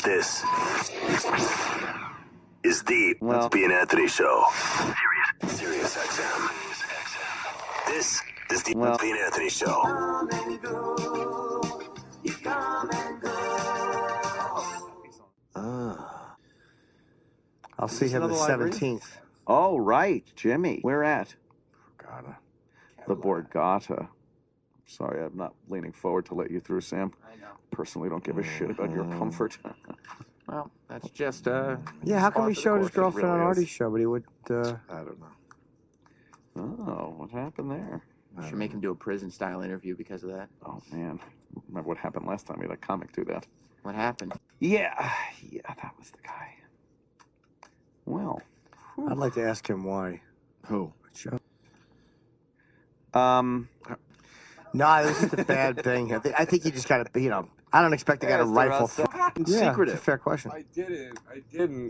This is the NOPIE and Anthony show. Sirius XM. This is the NOPIE and Anthony show. Come and go. You come and go. I'll see him the 17th. Oh, right, Jimmy. Where at? Borgata. The Borgata. Sorry, I'm not leaning forward to let you through, Sam. I know. Personally, don't give a shit about your comfort. Well, that's just, Yeah, how come he showed his girlfriend on Artie's show, but he would, I don't know. Oh, what happened there? should make him do a prison-style interview because of that. Oh, man. Remember what happened last time we had a comic do that? What happened? Yeah, that was the guy. Well. I'd like to ask him why. Who? No, this is a bad thing. I think he just got to, I don't expect the guy to rifle. Yeah, secretive. It's a fair question. I didn't.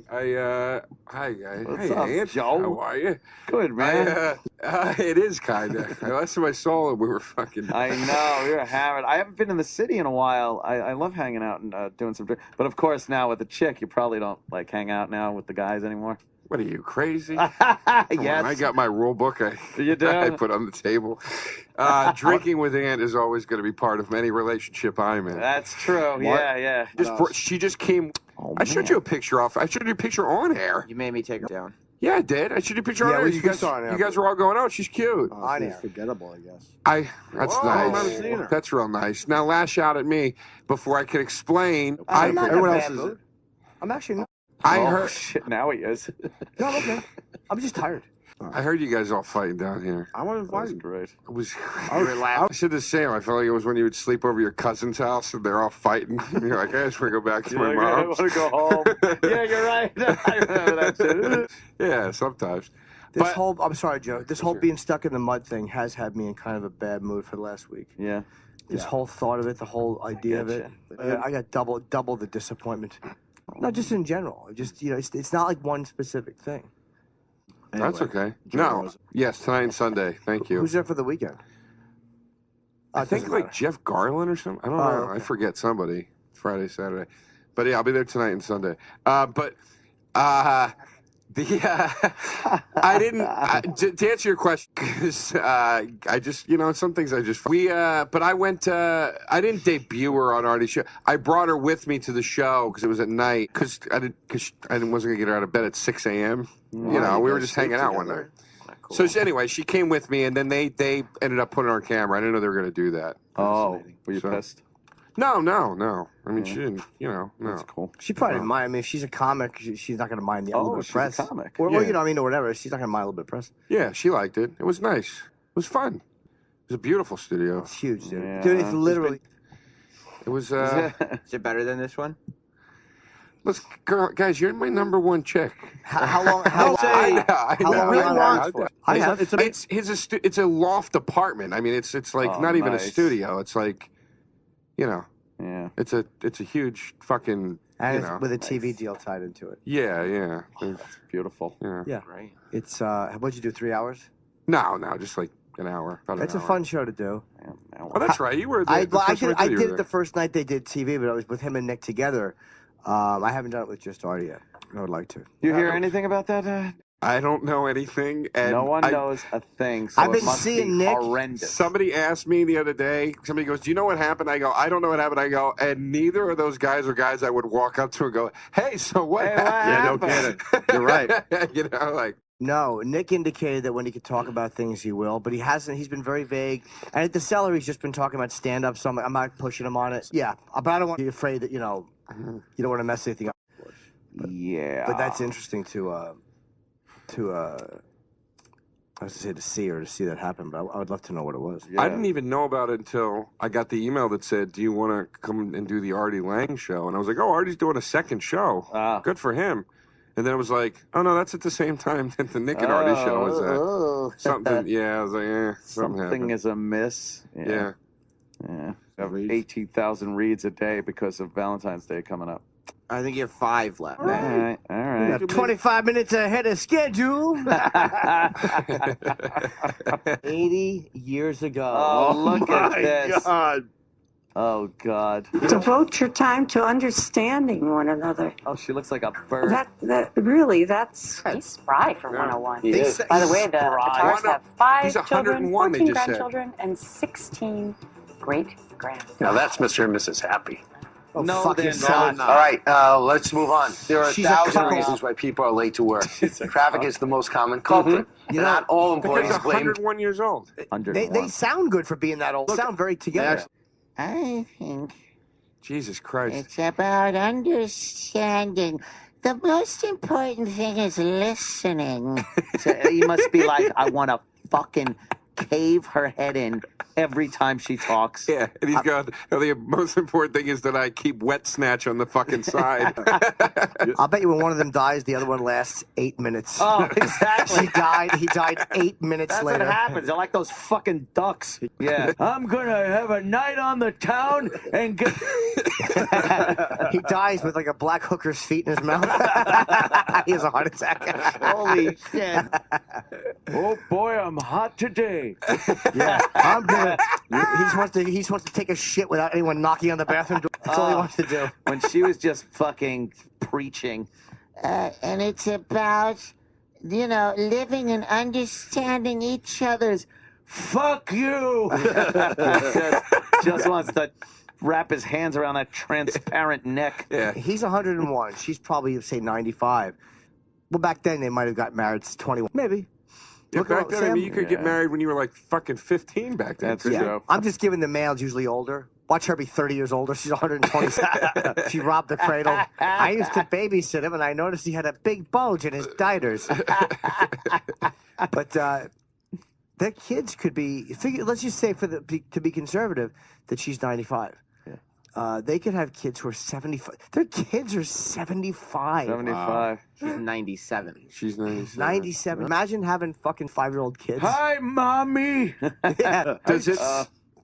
Hi, guys. What's Hey, up, Aunt. Joe? How are you? Good, man. It is kind of. Last time I saw him, we were fucking. I know, you're hammered. I haven't been in the city in a while. I love hanging out and doing some drink. But of course, now with the chick, you probably don't like hang out now with the guys anymore. What are you, crazy? Yes. I got my rule book. You do? I put on the table. Drinking with Aunt is always going to be part of any relationship I'm in. That's true. Yeah. She just came. Oh, I showed you a picture off. I showed you a picture on air. You made me take her down. Yeah, I did. I showed you a picture on air. we You guys were all going, oh, she's cute. On air. Forgettable, I guess. That's nice. never seen her. That's real nice. Now lash out at me before I can explain. I'm not in a everyone bad else is. mood. I'm actually not. I Oh, heard. shit, now he is. No, I'm okay. I'm just tired. I heard you guys all fighting down here. I wasn't That was great. It was. I said the same. I felt like it was when you would sleep over your cousin's house and they're all fighting. You're like, I just want to go back to my I mom's. want to go home. Yeah, you're right. I remember that shit. Yeah, sometimes. I'm sorry, Joe. This whole being stuck in the mud thing has had me in kind of a bad mood for the last week. Yeah. This whole thought of it, the whole idea of it. I got double the disappointment. No, just in general. Just it's not like one specific thing. Anyway, that's okay. No. Yes, tonight and Sunday. Thank you. Who's there for the weekend? I think like Jeff Garland or something. I don't know. Okay. I forget somebody. Friday, Saturday. But yeah, I'll be there tonight and Sunday. I didn't to answer your question because I just some things I just but I went I didn't debut her on Artie's show. I brought her with me to the show because it was at night because I wasn't gonna get her out of bed at 6 a.m. We were just hanging out one night. Cool. So anyway, she came with me and then they ended up putting her on camera. I didn't know they were gonna do that. Oh, were you pissed? No. I mean, she didn't, no. That's cool. She probably didn't mind. I mean, if she's a comic, she's not going to mind the little bit of press. She's a comic. Or whatever. She's not going to mind a little bit of press. Yeah, she liked it. It was nice. It was fun. It was a beautiful studio. It's huge, dude. Yeah. Dude, it's literally... It was, Is it better than this one? let's, guys, you're my number one chick. How long... I know. It's a loft apartment. I mean, it's like not even a studio. It's like, Yeah. it's a huge fucking, and with a TV deal tied into it. Yeah. That's beautiful. Yeah. Right. It's, what'd you do, 3 hours? No, just like an hour. It's a fun show to do. Oh, that's right. You were there. I did it the first night they did TV, but I was with him and Nick together. I haven't done it with just Artie yet. I would like to. You hear anything about that? I don't know anything. And no one knows a thing. So I've been it must seeing be Nick. horrendous. Somebody asked me the other day, somebody goes, do you know what happened? I go, I don't know what happened. I go, and neither of those guys are guys I would walk up to and go, hey, so what happened? Yeah, no kidding. You're right. No, Nick indicated that when he could talk about things, he will, but he hasn't. He's been very vague. And at the Cellar, he's just been talking about stand-up, so I'm not pushing him on it. Yeah, but I don't want to be afraid that, you don't want to mess anything up. But that's interesting to I was to see that happen, but I would love to know what it was. I didn't even know about it until I got the email that said, do you want to come and do the Artie Lang show? And I was like, oh, Artie's doing a second show. Good for him. And then it was like, oh, no, that's at the same time that the Nick and Artie show was at. Something, I was like, something is amiss. Yeah. Have 18,000 reads a day because of Valentine's Day coming up. I think you have 5 left. All right. We have 25 minutes ahead of schedule. 80 years ago. Oh, look at this. God. Oh, God. Devote your time to understanding one another. Oh, she looks like a bird. That's He's spry for 101. He is. By the way, the guitars have 5 He's children, 101, they 14 just said. grandchildren, and 16 great-grand. Now that's Mr. and Mrs. Happy. Oh, No, fuck they're yourself. not. All right, let's move on. There are She's a 1,000 couple. reasons why people are late to work. Traffic is the most common culprit. You know, Not all He's employees blame. 101 years old. 101. They sound good for being that old. They sound very together. I think Jesus Christ. it's about understanding. The most important thing is listening. So he must be like, I want to fucking cave her head in every time she talks. Yeah, and he's going, the most important thing is that I keep wet snatch on the fucking side. I'll bet you when one of them dies, the other one lasts 8 minutes. Oh, exactly. He died 8 minutes That's later. what happens. They're like those fucking ducks. Yeah. I'm gonna have a night on the town and get. He dies with like a black hooker's feet in his mouth. He has a heart attack. Holy shit. Oh boy, I'm hot today. Yeah, I'm gonna. He just wants to take a shit without anyone knocking on the bathroom door. That's all he wants to do. When she was just fucking preaching. And it's about, living and understanding each other's. Fuck you. just wants to wrap his hands around that transparent neck. Yeah. He's 101. She's probably say 95. Well, back then they might have got married to 21, maybe. Yeah, Look back at then, I Sam. mean, you could get married when you were like fucking 15 back then. That's couldn't you? true. I'm just giving the males usually older. Watch her be 30 years older. She's 127. She robbed the cradle. I used to babysit him, and I noticed he had a big bulge in his diapers. But their kids could be. Let's just say to be conservative that she's 95. They could have kids who are 75. Their kids are 75. 75. She's 97. She's 97. 97. Imagine having fucking 5-year-old kids. Hi, mommy. Yeah.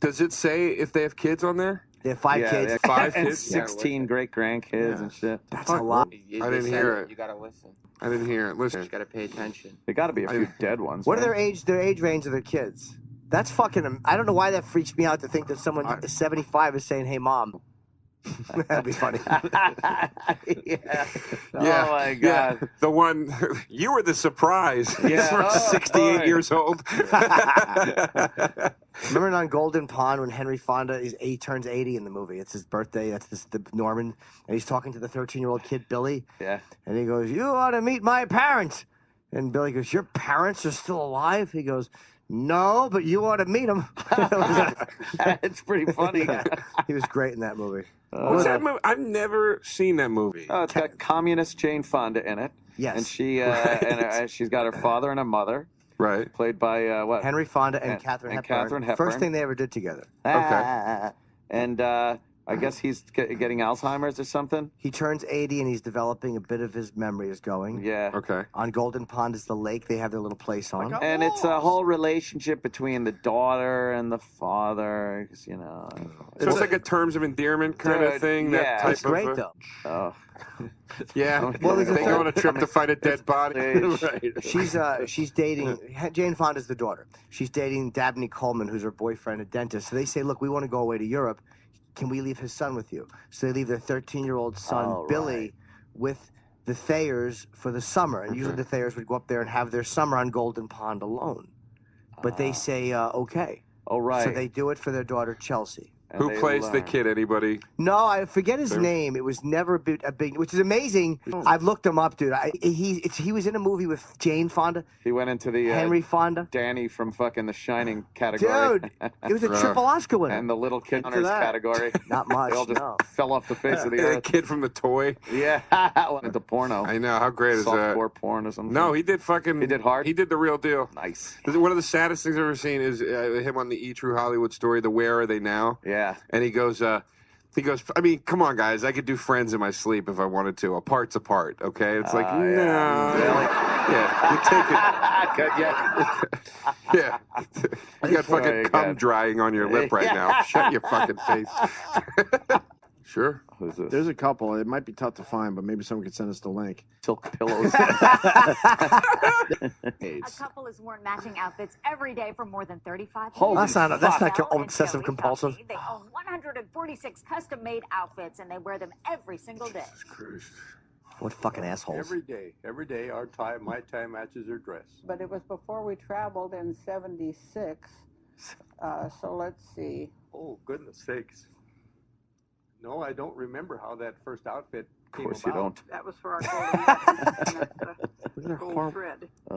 Does it say if they have kids on there? They have 5 Yeah, kids. they have 5 and kids? 16 great grandkids and shit. That's a lot. I didn't hear it. You gotta listen. I didn't hear it. You Listen. gotta pay attention. There got to be a few dead ones. What are right? their age range of their kids? That's fucking. I don't know why that freaks me out to think that someone 75 is saying, "Hey, mom." That'd be funny. Yeah. Oh Yeah, my yeah. God. The one, you were the surprise. Yeah. For Oh, 68 boy. years old. Remember on Golden Pond when Henry Fonda he turns 80 in the movie? It's his birthday. That's the Norman, and he's talking to the 13-year-old kid Billy, Yeah. and he goes, "You ought to meet my parents." And Billy goes, "Your parents are still alive?" He goes, "No, but you ought to meet them." It's pretty funny. He was great in that movie. What's that movie? I've never seen that movie. Oh, it's got communist Jane Fonda in it. Yes. And she she's got her father and her mother, Right. played by what? Henry Fonda and And- Katharine and Hepburn. Katharine Hepburn. First thing they ever did together. Okay. And I guess he's getting Alzheimer's or something. He turns 80 and he's developing a bit of his memory is going. Yeah. Okay. On Golden Pond is the lake they have their little place on. And it's a whole relationship between the daughter and the father, 'cause, So it's like a terms of endearment kind of Dude, thing. yeah. That type It's great of, though. Oh. Yeah. Well, there's a they go third- on a trip to fight a dead body. She's dating Jane Fonda's the daughter. She's dating Dabney Coleman, who's her boyfriend, a dentist. So they say, "Look, we want to go away to Europe. Can we leave his son with you?" So they leave their 13-year-old son Oh, Billy right. with the Thayers for the summer, and usually the Thayers would go up there and have their summer on Golden Pond alone. But they say okay. Oh, right. So they do it for their daughter Chelsea. And Who they plays the learn. kid? Anybody? No, I forget his There- name. It was never a big, which is amazing. I've looked him up, dude. He was in a movie with Jane Fonda, He went into the Henry Fonda. Danny from fucking The Shining category. Dude, it was a triple Oscar winner. And the little kid Into hunters that. category. Not much, They all just no. fell off the face of the The earth. kid from the toy. Yeah. Went into porno. I know. How great is that? Softcore porn or something. No, he did fucking. He did hard? He did the real deal. Nice. One of the saddest things I've ever seen is him on the E! True Hollywood story, The Where Are They Now? Yeah. And he goes, I mean, come on, guys. I could do Friends in my sleep if I wanted to. A part's a part, okay? It's like, no. Really? Yeah, you take it. Good, yeah. Yeah. You got fucking Very cum good. drying on your lip right now. Shut your fucking face. Sure. Who's this? There's a couple. It might be tough to find, but maybe someone could send us the link. Silk pillows. A couple is worn matching outfits every day for more than 35 years. That's not Sal and obsessive Joey compulsive. Duffy, They own 146 custom-made outfits, and they wear them every single day. What fucking assholes. Every day, my tie matches their dress. But it was before we traveled in 76. So let's see. Oh, goodness sakes. No, I don't remember how that first outfit came Of course you don't. That was for our gold thread. I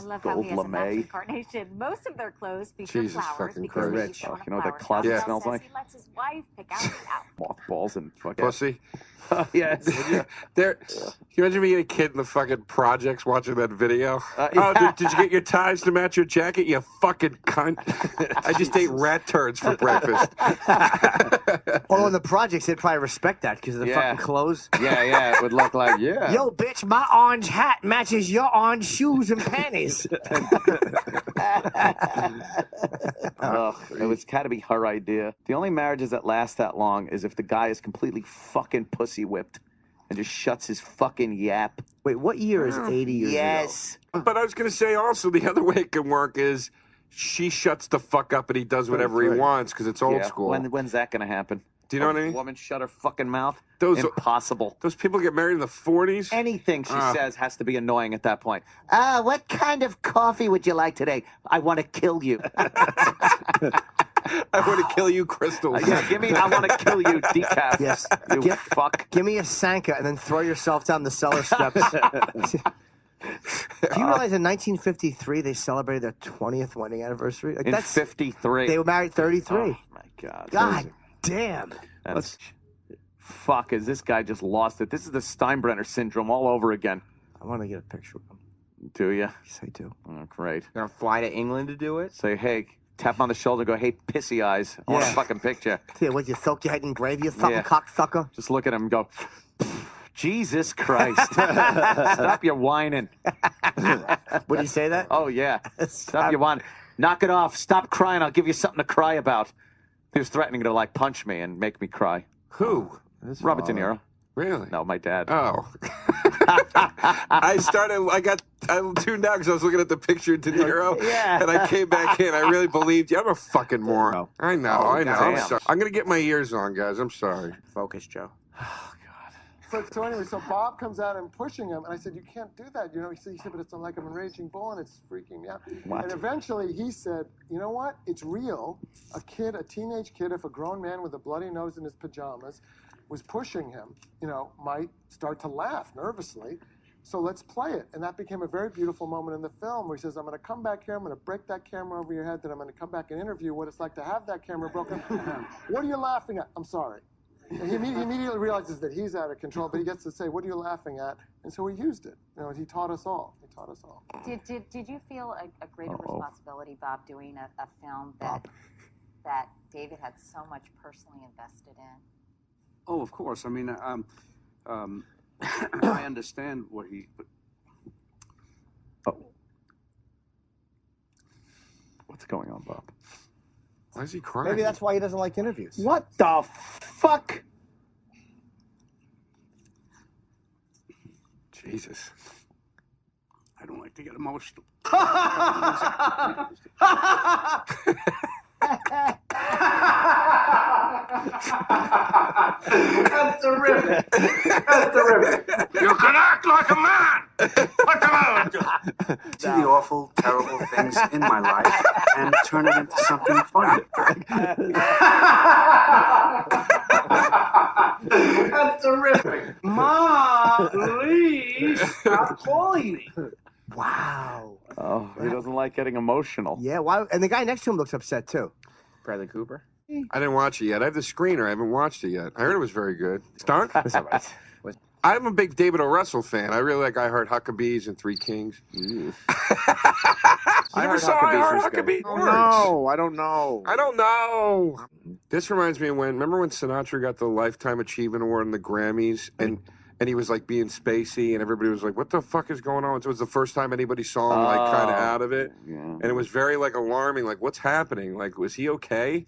love how he has a matching carnation. Most of their clothes feature Jesus flowers fucking because Christ. he's on a You know what that flower closet shop. smells Sal like? says he lets his wife pick out the outfit. Mothballs and fucking Pussy. Yes. There. Can you imagine being a kid in the fucking projects watching that video? Yeah. Oh, did you get your ties to match your jacket? You fucking cunt. I just ate rat turds for breakfast. Although in the projects, they'd probably respect that because of the fucking clothes. Yeah, it would look like, yeah. Yo, bitch, my orange hat matches your orange shoes and panties. It was got to be her idea. The only marriages that last that long is if the guy is completely fucking pussy whipped and just shuts his fucking yap. Wait, what year is 80 years Yes. But I was going to say also the other way it can work is she shuts the fuck up and he does whatever he wants because it's old school. When's that going to happen? Do you know what I mean? Woman shut her fucking mouth. Impossible. Those people get married in the 40s. Anything she says has to be annoying at that point. What kind of coffee would you like today? I want to kill you. I want to kill you, Crystals. Yeah, I want to kill you, decaf. Yes. You fuck. Give me a Sanka and then throw yourself down the cellar steps. Do you realize in 1953 they celebrated their 20th wedding anniversary? Like, In that's 53. They were married 33. Oh, my God. God damn. Fuck, is this guy just lost it? This is the Steinbrenner syndrome all over again. I want to get a picture of him. Do you? Yes, I do. Oh, great. You're gonna fly to England to do it? Say, hey, tap him on the shoulder, go, hey, pissy eyes. I want a fucking picture. Yeah, what, you soak your head in gravy, you fucking cocksucker? Just look at him and go, Jesus Christ. Stop your whining. Would he say that? Oh, yeah. Stop your whining. Knock it off. Stop crying. I'll give you something to cry about. He was threatening to, like, punch me and make me cry. Who? Robert De Niro. Really? No, my dad. Oh. I tuned out because I was looking at the picture of De Niro. Yeah. And I came back in. I really believed you. I'm a fucking moron. I know. I'm sorry. I'm going to get my ears on, guys. I'm sorry. Focus, Joe. So anyway, so Bob comes out and pushing him, and I said, "You can't do that." You know, he said, "But it's like I'm a raging bull, and it's freaking me out." What? And eventually, he said, "You know what? It's real. A teenage kid, if a grown man with a bloody nose in his pajamas was pushing him, might start to laugh nervously. So let's play it." And that became a very beautiful moment in the film where he says, "I'm going to come back here, I'm going to break that camera over your head, then I'm going to come back and interview what it's like to have that camera broken." "What are you laughing at?" "I'm sorry." And he immediately realizes that he's out of control, but he gets to say, "What are you laughing at?" And so he used it. He taught us all. He taught us all. Did you feel a greater responsibility, Bob, doing a film that David had so much personally invested in? Oh, of course. I mean, I understand what he... What's going on, Bob? Why is he crying? Maybe that's why he doesn't like interviews. What the fuck? Jesus. I don't like to get emotional. That's terrific. That's terrific. You can act like a man. What's the matter? See the awful, terrible things in my life and turn it into something fun. That's terrific. Mom, please stop calling me. Wow. Oh, he doesn't like getting emotional. Yeah, why? And the guy next to him looks upset, too. Bradley Cooper? I didn't watch it yet. I have the screener. I haven't watched it yet. I heard it was very good. Stark? That's all right. I'm a big David O. Russell fan. I really like I Heart Huckabees and Three Kings. You never saw I Heart Huckabees? No, I don't know. I don't know. This reminds me of remember when Sinatra got the Lifetime Achievement Award and the Grammys, and he was like being spacey, and everybody was like, "What the fuck is going on?" So it was the first time anybody saw him like kind of out of it, and it was very like alarming. Like, what's happening? Like, was he okay?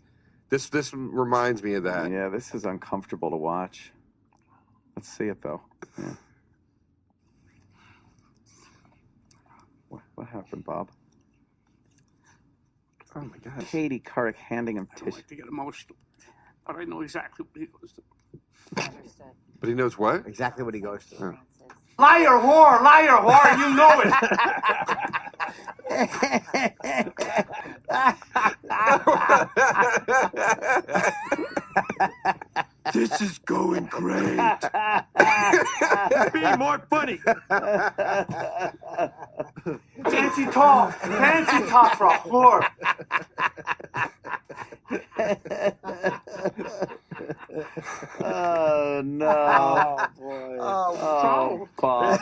This reminds me of that. Yeah, this is uncomfortable to watch. Let's see it though. Yeah. What happened, Bob? Oh my God. Katie Couric handing him I don't tissue. like to get emotional, but I know exactly what he goes through. Understood. But he knows what? Exactly what he goes to. Huh. Liar, whore, you know it. This is going great. Be more funny. Fancy top for a whore. Oh no! Oh boy! Oh, Bob!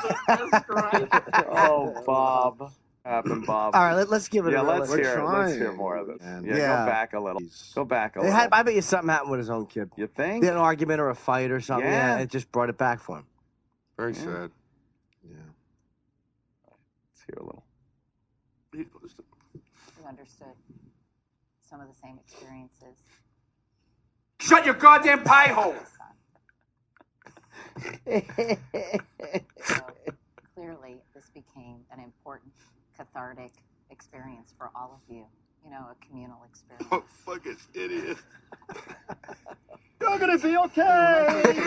Oh, Bob! What happened, Bob? All right, let's give it. Yeah, a let's let's hear. Let's hear trying. more of this. Yeah. Yeah, Yeah. go back a little. Go back a It little. had, I bet you something happened with his own kid. You think? They had an argument or a fight or something. Yeah. Yeah, it just brought it back for him. Very sad. Yeah. Let's hear a little. He goes through. You understood some of the same experiences. Shut your goddamn pie hole. So clearly, this became an important cathartic experience for all of you. You know, a communal experience. Oh, fucking idiot. You're gonna be okay.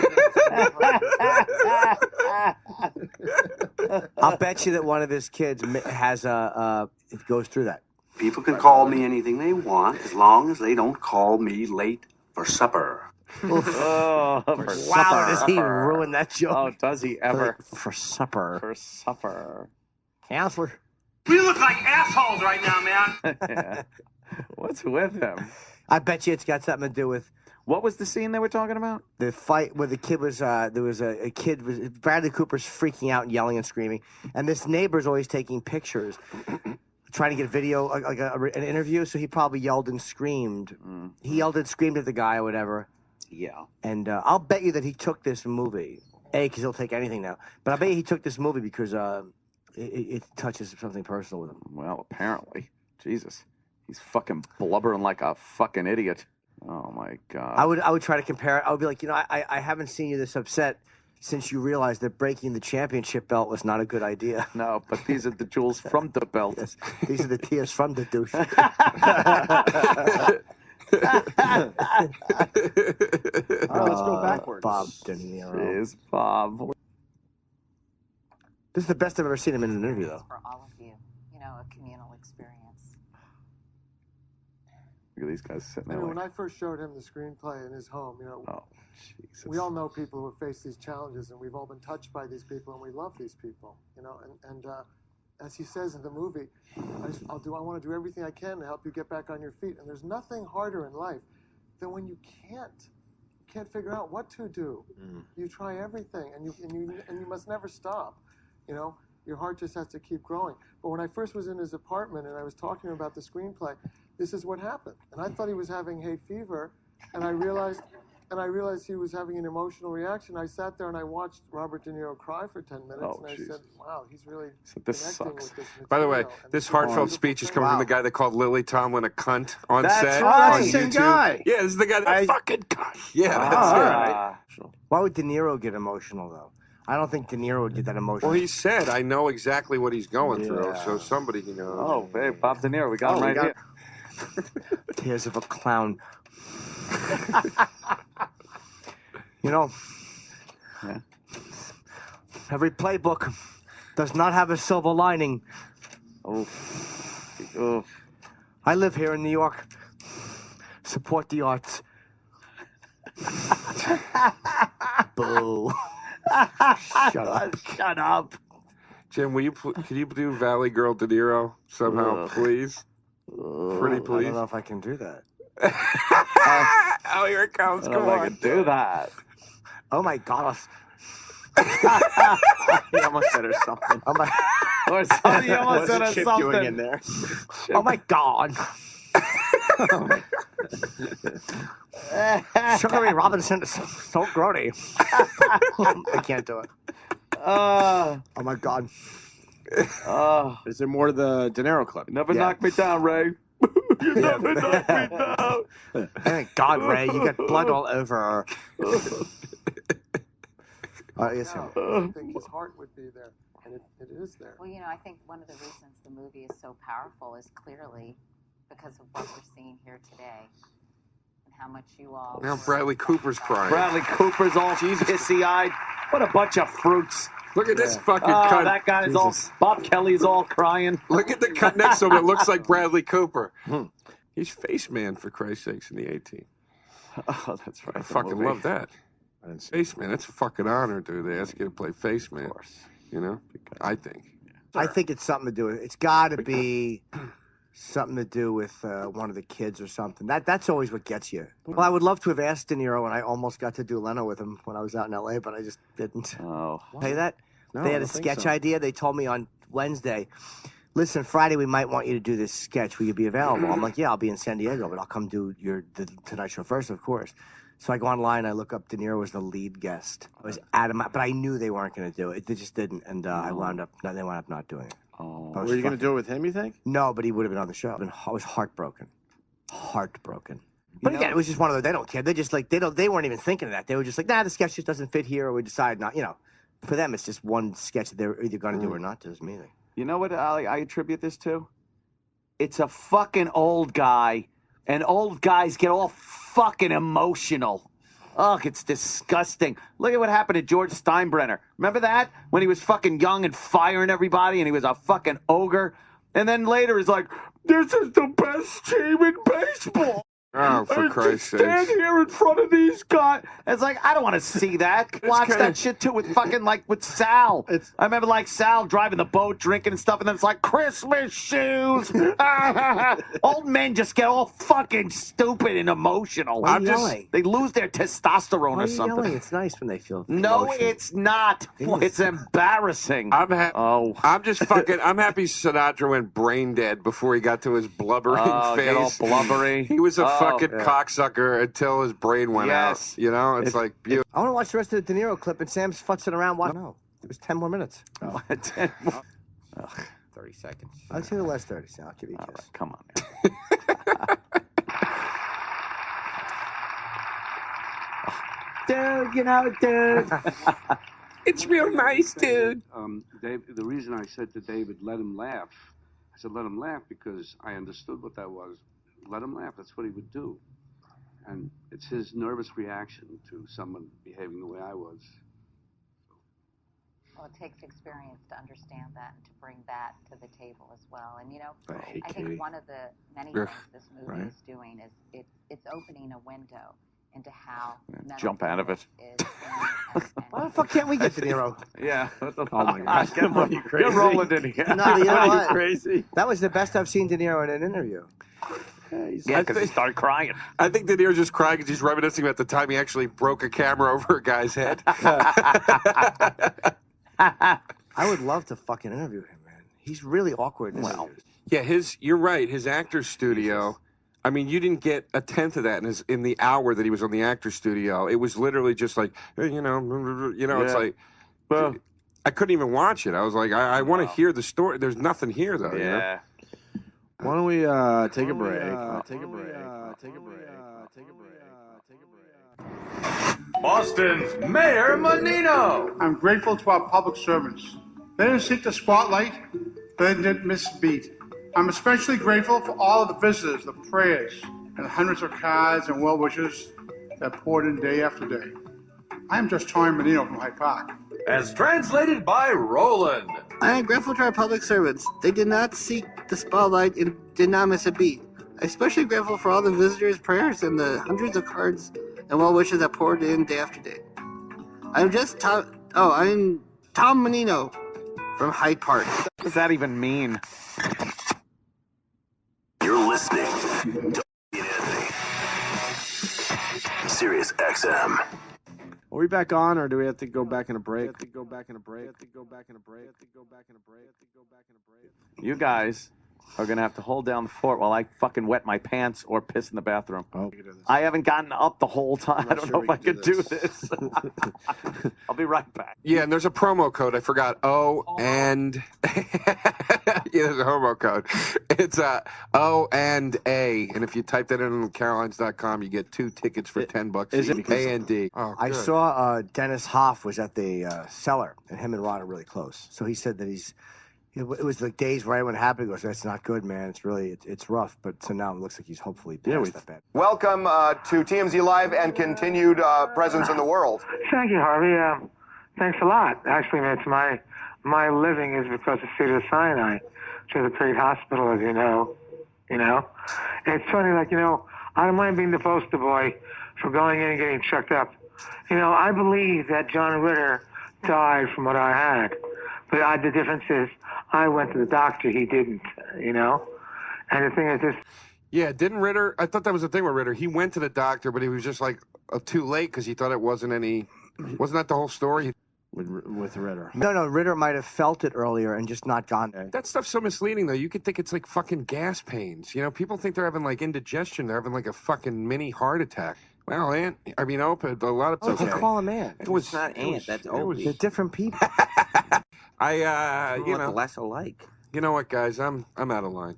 I'll bet you that one of his kids has it goes through that. People can call me anything they want as long as they don't call me late for supper. Oh, for Wow, supper. does he ruin that joke? Oh, does he ever? For supper. For supper. Counselor. We look like assholes right now, man. Yeah. What's with him? I bet you it's got something to do with What was the scene they were talking about? the fight where the kid was. There was a kid. Bradley Cooper's freaking out and yelling and screaming, and this neighbor's always taking pictures, trying to get video, like an interview. So he probably yelled and screamed. He yelled and screamed at the guy or whatever. Yeah. And I'll bet you that he took this movie, because he'll take anything now. But I bet you he took this movie because it touches something personal with him. Well, apparently. Jesus. He's fucking blubbering like a fucking idiot. Oh, my God. I would try to compare it. I would be like, I haven't seen you this upset since you realized that breaking the championship belt was not a good idea. No, but these are the jewels from the belt. Yes, these are the tears from the douche. All right, let's go backwards. Bob Deniro. Is Bob. This is the best I've ever seen him in an interview, though. For all of you, you know, a communal experience. Look at these guys sitting I there mean, like, when I first showed him the screenplay in his home, oh, Jesus. we all know people who have faced these challenges, and we've all been touched by these people, and we love these people, and as he says in the movie, I want to do everything I can to help you get back on your feet. And there's nothing harder in life than when you can't figure out what to do. You try everything, and you must never stop. You know, your heart just has to keep growing. But when I first was in his apartment and I was talking about the screenplay, this is what happened. And I thought he was having hay fever, and I realized he was having an emotional reaction. I sat there and I watched Robert De Niro cry for 10 minutes, Oh, and I said, wow, he's really This connecting sucks. with this By the way, material. And this it's a heartfelt beautiful speech is thing. coming from the guy that called Lily Tomlin a cunt on That's set right. on That's the same YouTube. guy. Yeah, this is the guy that fucking cunt. Yeah, that's all right. Why would De Niro get emotional, though? I don't think De Niro would get that emotional. Well, he said, I know exactly what he's going through, so somebody he knows. Oh, hey, Bob De Niro, we got him right here. Tears of a clown. You know, every playbook does not have a silver lining. Oh. I live here in New York. Support the arts. Boo. Shut up. Shut up. Jim, could you do Valley Girl De Niro somehow, please? Pretty I please. don't know if I can do that. Oh, here it comes. Come I on. can do that. Oh my gosh. He almost said or something. Oh my. Or something, you almost said What's Chip something. doing in there? Oh my God. Sugary Robinson is so grody. I can't do it. Oh my God. Is there more to the De Niro clip? Never knock me down, Ray. You never knock me down. Thank God, Ray, you got blood all over her. Yes, I didn't think his heart would be there, and it is there. Well, you know, I think one of the reasons the movie is so powerful is clearly because of what we're seeing here today. How much you all... Now Bradley Cooper's crying. Bradley Cooper's all pissy-eyed. What a bunch of fruits. Look at this fucking cunt. That guy's all... Bob Kelly's all crying. Look at the cunt next to him. It looks like Bradley Cooper. He's Face Man, for Christ's sakes, in the 18. Oh, that's right. I fucking love that. Face Man, that's a fucking honor, dude. They ask you to play Face Man. Of course. You know? I think. I think it's something to do with it. It's got to be... something to do with one of the kids or something. That's always what gets you. Well, I would love to have asked De Niro, and I almost got to do Leno with him when I was out in L.A., but I just didn't. Oh. Tell you that? No, they I had a don't think sketch so. idea. They told me on Wednesday, listen, Friday we might want you to do this sketch. Will you be available? I'm like, yeah, I'll be in San Diego, but I'll come do the Tonight Show first, of course. So I go online, I look up De Niro was the lead guest. I was adamant, but I knew they weren't going to do it. They just didn't, and they wound up not doing it. Oh. Were you going to do it with him, you think? No, but he would have been on the show. I was heartbroken. Heartbroken. But again, it was just one of those, they don't care. They just like, they weren't even thinking of that. They were just like, nah, the sketch just doesn't fit here, or we decide not, you know. For them, it's just one sketch that they're either going to do or not. Doesn't mean anything. You know what I attribute this to? It's a fucking old guy, and old guys get all fucking emotional. Ugh, it's disgusting. Look at what happened to George Steinbrenner. Remember that? When he was fucking young and firing everybody, and he was a fucking ogre. And then later he's like, this is the best team in baseball. Oh, for Christ's sake. Stand here in front of these guys. It's like, I don't want to see that. Watch that shit too with fucking, like, with Sal. I remember, like, Sal driving the boat, drinking and stuff, and then it's like, Christmas shoes. Old men just get all fucking stupid and emotional. Why are you yelling? They lose their testosterone Why or are you something. yelling? It's nice when they feel No, emotion. it's not. It's embarrassing. I'm just fucking, I'm happy Sinatra went brain dead before he got to his blubbering face. Get all blubbery. He was a fucking cocksucker until his brain went out. You know, it's like beautiful. I want to watch the rest of the De Niro clip, and Sam's futzing around. No, it was 10 more minutes. 10 more. 30 seconds. I'll say the last 30, Sam. I'll give you a kiss. Right, come on, man. Dude, you know, dude. It's real nice, dude. Dave, the reason I said to David, let him laugh, I said, let him laugh because I understood what that was. Let him laugh. That's what he would do. And it's his nervous reaction to someone behaving the way I was. Well, it takes experience to understand that and to bring that to the table as well. And, you know, I Katie. think one of the many Ugh, things this movie is doing is it's opening a window into how Jump out of it. Why the fuck can't we get De Niro? Yeah. Oh my gosh, come on, you crazy. You're rolling in here. No, you know what? Crazy. That was the best I've seen De Niro in an interview. Yeah, because he started crying. I think De Niro's just crying because he's reminiscing about the time he actually broke a camera over a guy's head. I would love to fucking interview him, man. He's really awkward. Well, yeah, you're right. His actor's studio. I mean, you didn't get a tenth of that in the hour that he was on the actor's studio. It was literally just like, you know, it's like, I couldn't even watch it. I was like, I want to hear the story. There's nothing here, though. Yeah. You know? Why don't we take a break? Take a break. Boston's Mayor Menino. I'm grateful to our public servants. They didn't seek the spotlight, but they didn't miss a beat. I'm especially grateful for all of the visitors, the prayers, and the hundreds of cards and well wishes that poured in day after day. I'm just Tony Menino from Hyde Park. As translated by Roland. I am grateful to our public servants. They did not seek the spotlight and did not miss a beat. I'm especially grateful for all the visitors' prayers and the hundreds of cards and well wishes that poured in day after day. I'm Tom Menino from Hyde Park. What does that even mean? You're listening to Opie and Anthony. Sirius XM. Are we back on, or do we have to go back in a break? You guys are going to have to hold down the fort while I fucking wet my pants or piss in the bathroom. Oh. I haven't gotten up the whole time. I don't know if I could do this. I'll be right back. Yeah, and there's a promo code. I forgot. And yeah, there's a homo code. It's O and A, and if you type that in on Carolines.com, you get 2 tickets for $10. Is it A and D? Oh, I good. saw Dennis Hoff was at the cellar, and him and Ron are really close. So he said that it was the days right when it happened. He goes, "That's not good, man. It's really it's rough." But so now it looks like he's hopefully past that bad. Welcome to TMZ Live and continued presence in the world. Thank you, Harvey. Thanks a lot. Actually, it's my living is because of Cedars-Sinai, which is a great hospital, as you know. You know, and it's funny, like, you know, I don't mind being the poster boy for going in and getting checked up. You know, I believe that John Ritter died from what I had, but the difference is I went to the doctor, he didn't. You know, and the thing is this. Yeah, didn't Ritter? I thought that was the thing with Ritter. He went to the doctor, but he was just like too late because he thought it wasn't any. Wasn't that the whole story? With Ritter. No, Ritter might have felt it earlier and just not gone there. That stuff's so misleading, though. You could think it's like fucking gas pains. You know, people think they're having like indigestion. They're having like a fucking mini heart attack. Well, Opie, a lot of okay. Call him Ant. It was not Ant. That's Opie. They're different people. You know, less alike. You know what, guys? I'm out of line.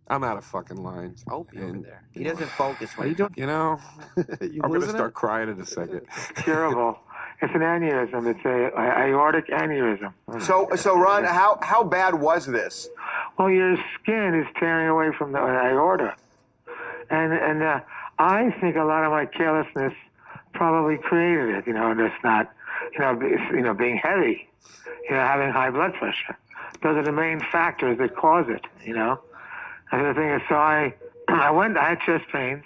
I'm out of fucking lines. Opie over there. He doesn't focus. What are you doing? You know, I'm gonna start crying in a second. Terrible. It's an aneurysm. It's a aortic aneurysm. So Ron, how bad was this? Well, your skin is tearing away from the aorta, and I think a lot of my carelessness probably created it. You know, and it's not, being heavy, having high blood pressure. Those are the main factors that cause it. You know, and the thing is, so I had chest pains,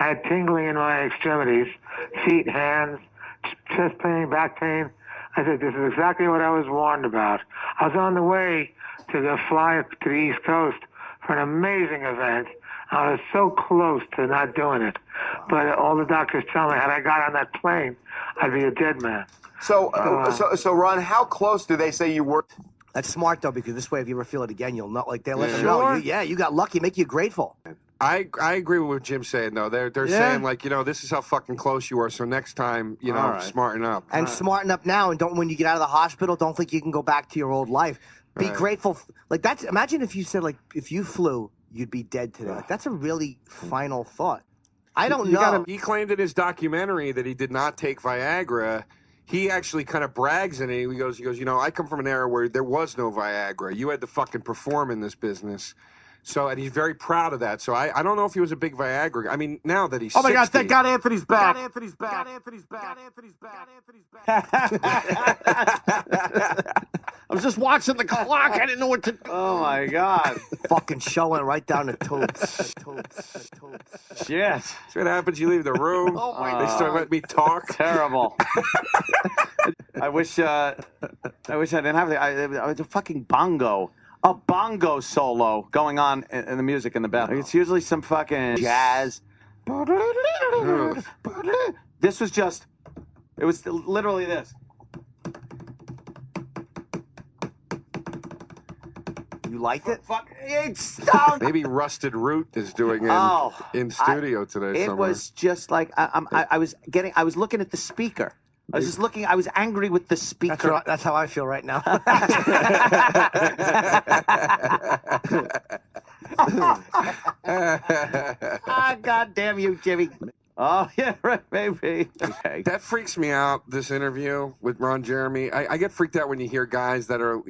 I had tingling in my extremities, feet, hands. Chest pain, back pain. I said, this is exactly what I was warned about. I was on the way to fly to the East Coast for an amazing event. I was so close to not doing it. But all the doctors tell me, had I got on that plane, I'd be a dead man. So Ron, how close do they say you were? That's smart, though, because this way, if you ever feel it again, you'll not, like, they'll let you Sure. know. You got lucky, make you grateful. I agree with what Jim's saying, though. They're saying, like, this is how fucking close you are, so next time, smarten up. And smarten up now, and when you get out of the hospital, don't think you can go back to your old life. Be grateful. Like, imagine if you said, like, if you flew, you'd be dead today. Like, that's a really final thought. I don't know. He claimed in his documentary that he did not take Viagra. He actually kind of brags in it. He goes, I come from an era where there was no Viagra. You had to fucking perform in this business. So, and he's very proud of that. So I don't know if he was a big Viagra. I mean, now that he's Oh my 60, gosh, thank God Anthony's back. Anthony's back. I was just watching the clock. I didn't know what to do. Oh my God. Fucking showing right down the tubes. Shit. That's what happens. You leave the room. Oh my They God. start letting me talk. Terrible. I wish I didn't have it was a fucking bongo. A bongo solo going on in the music in the bathroom. It's usually some fucking jazz. This was just, it was literally this. You liked it? Fuck, it stunk. Maybe Rusted Root is doing it in studio today. It somewhere. was just like, I was looking at the speaker. I was just looking, I was angry with the speaker. That's how I feel right now. God damn you, Jimmy. Oh, yeah, right, maybe. Okay. That freaks me out, this interview with Ron Jeremy. I get freaked out when you hear guys that are,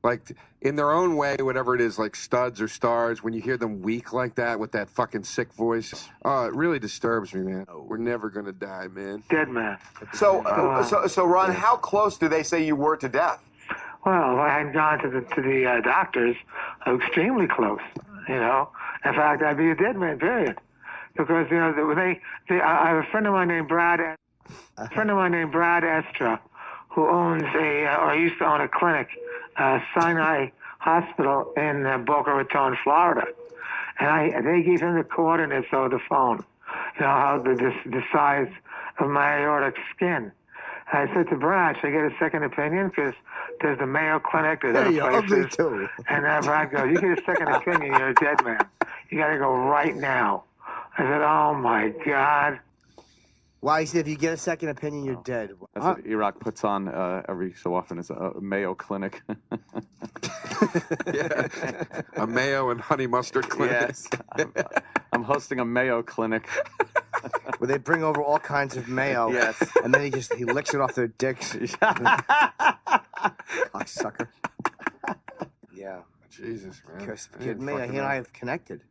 like, in their own way, whatever it is, like studs or stars, when you hear them weak like that with that fucking sick voice. Oh, it really disturbs me, man. We're never going to die, man. Dead man. So Ron, how close do they say you were to death? Well, if I hadn't gone to the doctors, extremely close. In fact, I'd be a dead man. Period. Because I have a friend of mine named Brad Estra, who owns or used to own a clinic, Sinai Hospital in Boca Raton, Florida, and they gave him the coordinates over the phone. How the size of my aortic skin, I said to Brad, should I get a second opinion? Because there's the Mayo Clinic, there's other you're ugly places. too. And Brad goes, you get a second opinion, you're a dead man. You got to go right now. I said, oh, my God. Why? He said, if you get a second opinion, you're dead. That's what Iraq puts on every so often is a Mayo Clinic. Yeah. A Mayo and honey mustard clinic. Yes. I'm hosting a Mayo Clinic. Where they bring over all kinds of mayo. Yes. And then he licks it off their dicks. Cocksucker. Yeah. Jesus, man. Because kid me, he and I have connected.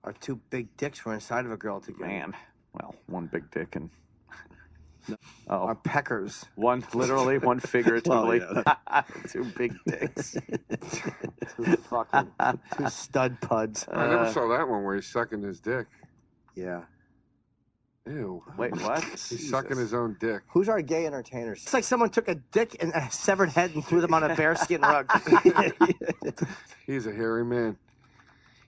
Our two big dicks were inside of a girl together. Man. Well, one big dick and... Our peckers. One literally, one figuratively. Two big dicks. Two stud puds. I never saw that one where he's sucking his dick. Yeah. Ew. Wait, what? He's sucking his own dick. Who's our gay entertainers? It's like someone took a dick and a severed head and threw them on a bearskin rug. He's a hairy man.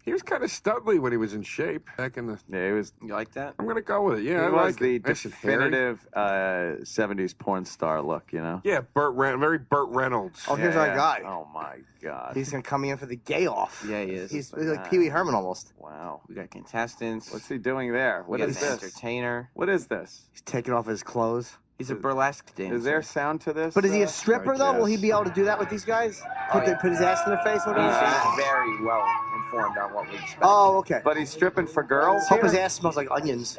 He was kind of studly when he was in shape back in the... Yeah, he was... You like that? I'm going to go with it. Yeah, he I was like the it. Nice and hairy. definitive 70s porn star look, you know? Yeah, very Burt Reynolds. Oh, here's our guy. Oh, my God. He's going to come in for the gay off. Yeah, he is. He's like Pee Wee Herman almost. Wow. We got contestants. What's he doing there? What we is got an this? entertainer. What is this? He's taking off his clothes. He's a burlesque dancer. Is there sound to this? But is he a stripper, though? Will he be able to do that with these guys? Put his ass in their face? What He's very well informed on what we expect. Oh, okay. But he's stripping for girls Hope here? his ass smells like onions.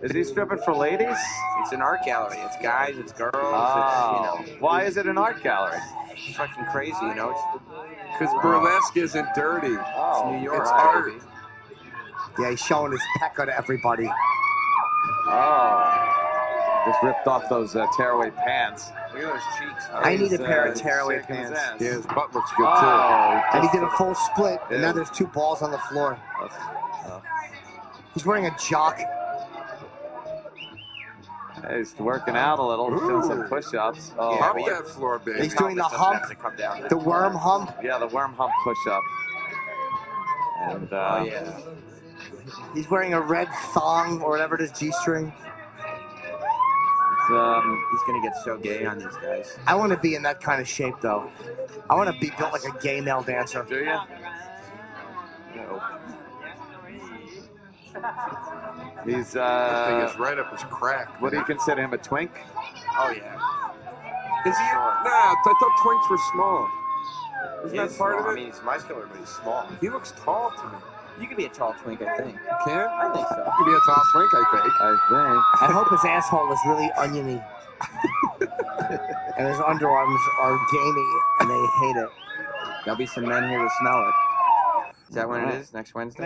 Is he stripping for ladies? It's an art gallery. It's guys, it's girls, Oh. it's, you know. Why is it an art gallery? It's fucking crazy, you know? Because burlesque isn't dirty. It's New York. It's art. Yeah, he's showing his pecker to everybody. Oh. Just ripped off those tearaway pants. Look at those cheeks. I need a pair of tearaway pants. Yeah, his butt looks good, Oh. And he did a full split, and Yeah. now there's two balls on the floor. He's wearing a jock. Hey, he's working out a little, doing some push-ups. Oh, Hump that floor, baby. He's doing the hump, the worm hump. Yeah, the worm hump push-up. And, Oh, yeah. He's wearing a red thong or whatever it is, G-string. He's gonna get so gay on these guys. I want to be in that kind of shape, though. I want to be built like a gay male dancer. Do you? No. He's, That thing is right up his crack. what do you consider him, a twink? Oh, yeah. Is he? Nah, I thought twinks were small. Isn't that part of it? I mean, he's muscular, but he's small. He looks tall to me. You could be a tall twink, I think. You can? I think so. You could be a tall twink, I think. I hope his asshole is really oniony. And his underarms are gamey, and they hate it. There'll be some men here to smell it. Is that when it is? Next Wednesday?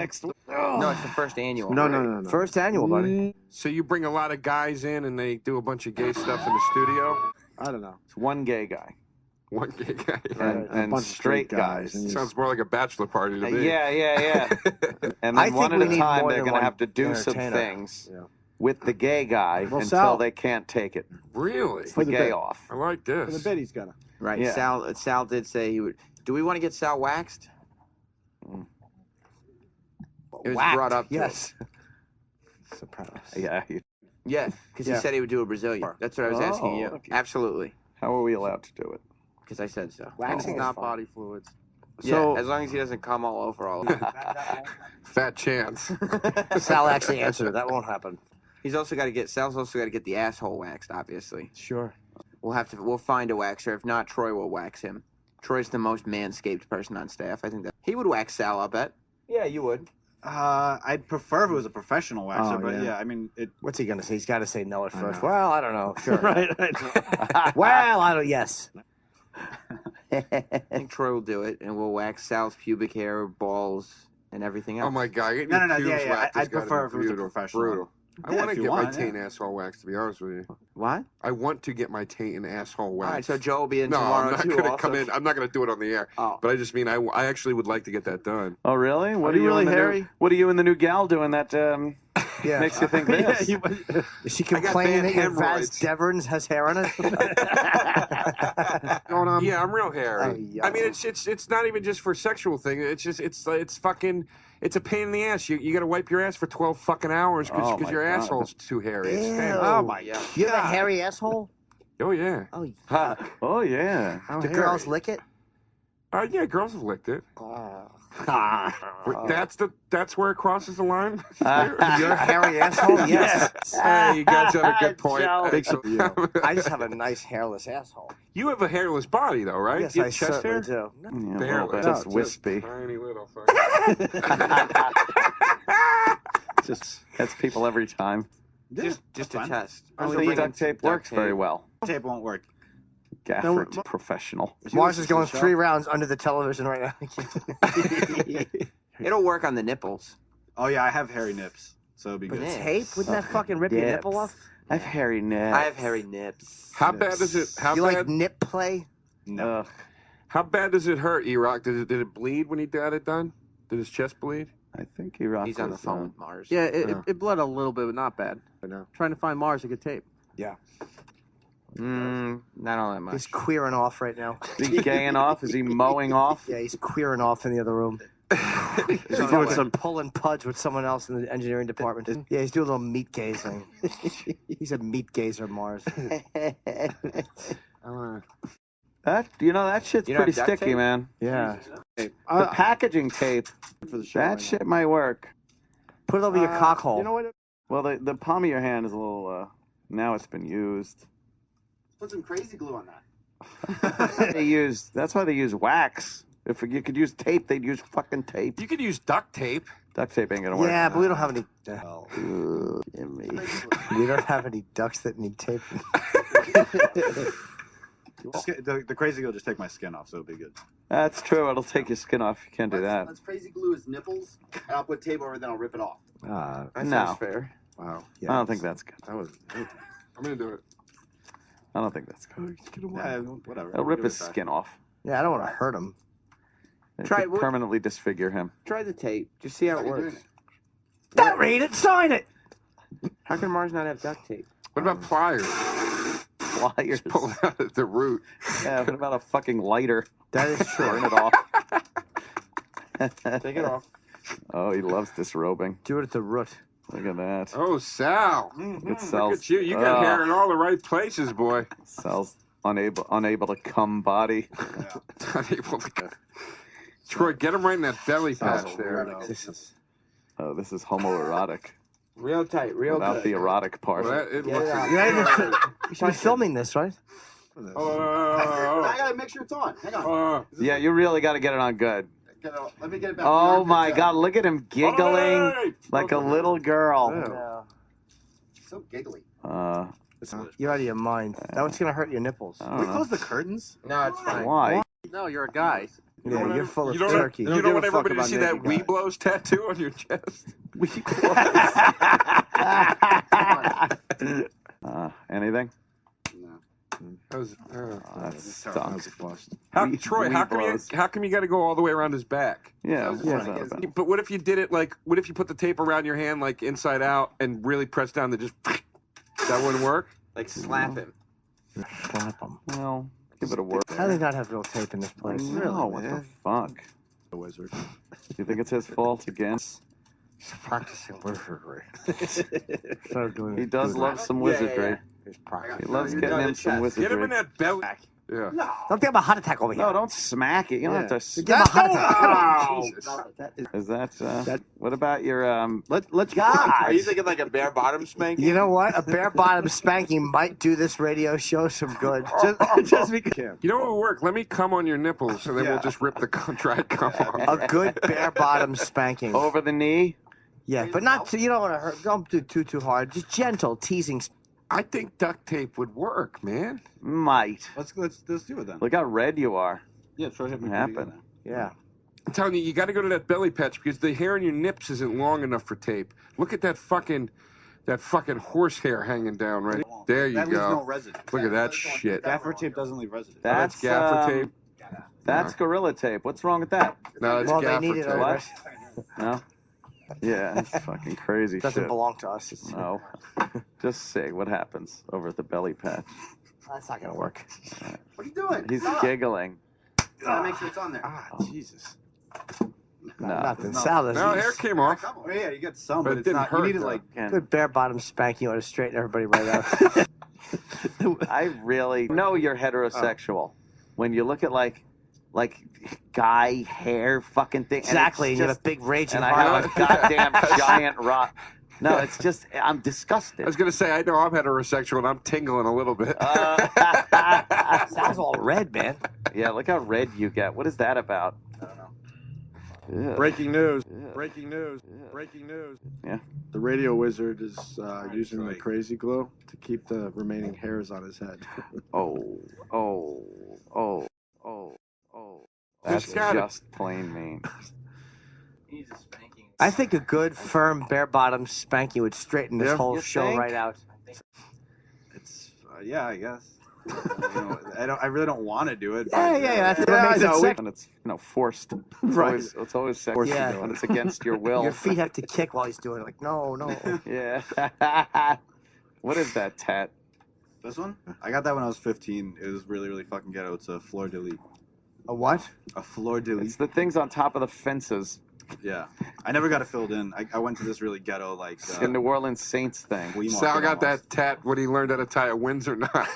No, it's the first annual. No. First annual, buddy. So you bring a lot of guys in and they do a bunch of gay stuff in the studio? I don't know. It's one gay guy. One gay guy. And bunch of straight straight guys. guys. Sounds more like a bachelor party to me. Yeah. And I then one think at we a need time, more they're than going to one have to do some entertainer. things Yeah. with the gay guy Well, until Sal- they can't take it. Really? It's the gay bit. off. I like For the this. bit he's got to. Right. Yeah. Sal did say he would. Do we want to get Sal waxed? It was Whacked, brought up. To yes. Sopranos. Yeah. Yeah, because he said he would do a Brazilian. That's what I was asking you. okay. Absolutely. How are we allowed to do it? Because I said so. Waxing It's is not fun. body fluids. So- Yeah, as long as he doesn't come all over all of it. Fat chance. Sal actually answered it. That won't happen. Sal's also got to get the asshole waxed, obviously. Sure. We'll find a waxer. If not, Troy will wax him. Troy's the most manscaped person on staff. I think that he would wax Sal, I'll bet. Yeah, you would. I'd prefer if it was a professional waxer, Oh, but yeah. yeah, I mean, it. What's he going to say? He's got to say no at first. know. Well, I don't know. Sure. Right. Well, I don't. Yes. I think Troy will do it, and we'll wax Sal's pubic hair, balls, and everything else. Oh my God. Getting No, your no, pubes yeah. waxed has I'd gotta prefer be if it was a brutal. professional. Brutal. I Yeah, want if to you get my want, taint yeah. and asshole waxed, to be honest with you. What? I want to get my taint and asshole waxed. All right, so Joe will be in No, tomorrow I'm not too. going to also. come in. I'm not going to do it on the air. Oh. But I just mean I actually would like to get that done. Oh, really? What Are you in really the hairy? What are you and the new gal doing that Yeah. Makes you think this. Is she complaining that your Vaz Deverns has hair on it? Going on? Yeah, I'm real hairy. yeah. I mean, it's not even just for a sexual thing. It's just it's fucking. It's a pain in the ass. You got to wipe your ass for 12 fucking hours because your asshole's too hairy. It stinks. Oh my god. You have a hairy asshole? Oh yeah. Oh, oh yeah. Do girls lick it? Yeah, girls have licked it. That's where it crosses the line. You're a hairy asshole? Yes. Hey, you guys have a good point. I just have a nice hairless asshole. You have a hairless body, though, right? Yes, you I have chest hair? certainly do. Yeah, Barely. Just wispy. Tiny little That's people every time. Just a test. Only The duct tape works very well. Tape won't work. Gaffer, professional. Mars is going 3 rounds under the television right now. It'll work on the nipples. Oh yeah, I have hairy nips, so it'll be good. Tape? Wouldn't that fucking rip your nipple off? I have hairy nips. I have hairy nips. How bad is it? How You bad? like nip play? No. How bad does it hurt, E-Rock? Did it bleed when he got it done? Did his chest bleed? I think E-Rock He's on the phone with Mars. Yeah, it bled a little bit, but not bad. I know. Trying to find Mars a good tape. Yeah. Not all that much. He's queering off right now. Is he gaying off? Is he mowing off? Yeah, he's queering off in the other room. He's doing some pulling pudge with someone else in the engineering department. Yeah, he's doing a little meat gazing. He's a meat gazer, Mars. That that shit's You don't pretty have duct sticky, tape? man. Yeah. The packaging tape. For the show That right shit might work. Put it over your cock hole. You know what? Well, the palm of your hand is a little. Now it's been used. Put some crazy glue on that. That's why they use wax. If you could use tape, they'd use fucking tape. You could use duct tape. Duct tape ain't gonna work. Yeah, but we don't have any. We don't have any ducks that need tape. The crazy glue will just take my skin off, so it'll be good. That's true. It'll take your skin off. You can't do that. Let's crazy glue his nipples, and I'll put tape over it, then I'll rip it off. That No. sounds fair. Wow. I don't think that's good. That was. I'm gonna do it. I don't think that's good. Yeah, whatever. It'll rip his skin off. Yeah, I don't want to hurt him. It Try could it. permanently disfigure him. Try the tape. Just see how it works. Don't read it, sign it. How can Mars not have duct tape? What about pliers? Pliers. Pull it out at the root. Yeah, what about a fucking lighter? That is true. Burn it off. Take it off. Oh, he loves disrobing. Do it at the root. Look at that. Oh, Sal. It Sal's, Look at you. You got hair in all the right places, boy. Sal's unable to come body. Unable to come. Troy, get him right in that belly patch there. This is. Oh, this is homoerotic. Real tight, real Without good. the erotic part. Well, it looks You should be filming this, right? I gotta make sure it's on. Hang on. Yeah, you really got to get it on good. Let me get it back. Oh my God! Look at him giggling like a little girl. Yeah. So giggly. You're out of your mind. That's gonna hurt your nipples. I Can don't we know. close the curtains? No, it's fine. Why? No, you're a guy. Yeah, you're full of You don't turkey. want everybody to see that Wee Blows tattoo on your chest? Wee Anything? That was, That stunk. Troy, how come you got to go all the way around his back? Yeah. But what if you did it like? What if you put the tape around your hand like inside out and really press down to just? That wouldn't work. Like slap him. Slap him. Well, give it a whirl. How do they not have real tape in this place? No, what the fuck? The wizard. You think it's his fault again? He's practicing wizardry. He does love some wizardry. He loves getting in some wizardry. Get him in that belly. Yeah. No. Don't give him a heart attack over here. No, don't smack it. You don't have to. Give him a heart attack. Oh, is that? What about your Let's. Are you thinking like a bare bottom spanking? You know what? A bare bottom spanking might do this radio show some good. Just because. You know what will work? Let me come on your nipples, and then we'll just rip the dried cum off. A good bare bottom spanking. over the knee? Yeah, but not. You don't want to hurt. Don't do too hard. Just gentle teasing. I think duct tape would work, man. Might. Let's do it then. Look how red you are. Yeah, Troy hit me. What happened? Yeah. I'm telling you got to go to that belly patch because the hair in your nips isn't long enough for tape. Look at that fucking horse hair hanging down right there. You That leaves go. no residue. Look at that shit. Gaffer tape doesn't leave residue. That's gaffer tape. That's Gorilla Tape. What's wrong with that? No, it's Well, gaffer they need it tape. already. No. Yeah, it's fucking crazy Doesn't shit. belong to us. No. Just see what happens over at the belly patch. That's not gonna work. What are you doing? He's Stop. giggling. Gotta make sure it's on there. Ah, Jesus. No. Nothing. Sal doesn't. No, hair came off. Oh, yeah, you got some, But but it it's didn't not. hurt, You need to though. like. Good bare bottom spanking ought to straighten everybody right out. I really know you're heterosexual when you look at like guy hair fucking thing. Exactly. And You have it's a big raging and I heart. have a goddamn giant rock. No, it's just I'm disgusted. I was gonna say I know I'm heterosexual and I'm tingling a little bit. Sal's all red, man. Yeah, look how red you get. What is that about? I don't know. Ugh. Breaking news. Ugh. Breaking news. Breaking news. Yeah. The radio wizard is using the crazy glue to keep the remaining hairs on his head. Oh. That's just plain mean. He's a spanking. I think a good, firm, bare-bottom spanking would straighten this whole You show think? right out. It's yeah, I guess. You know, I really don't want to do it. Yeah. That's what makes it I know, sick. and it's forced. It's Right. It's always sexy Yeah. when it's against your will. Your feet have to kick while he's doing it. Like, no. Yeah. What is that tat? This one? I got that when I was 15. It was really, really fucking ghetto. It's a fleur de lis. A what? A fleur de lis. It's the things on top of the fences. Yeah. I never got it filled in. I went to this really ghetto, like... It's the New Orleans Saints thing. flea Sal market got almost. that tat when he learned how to tie a Windsor knot.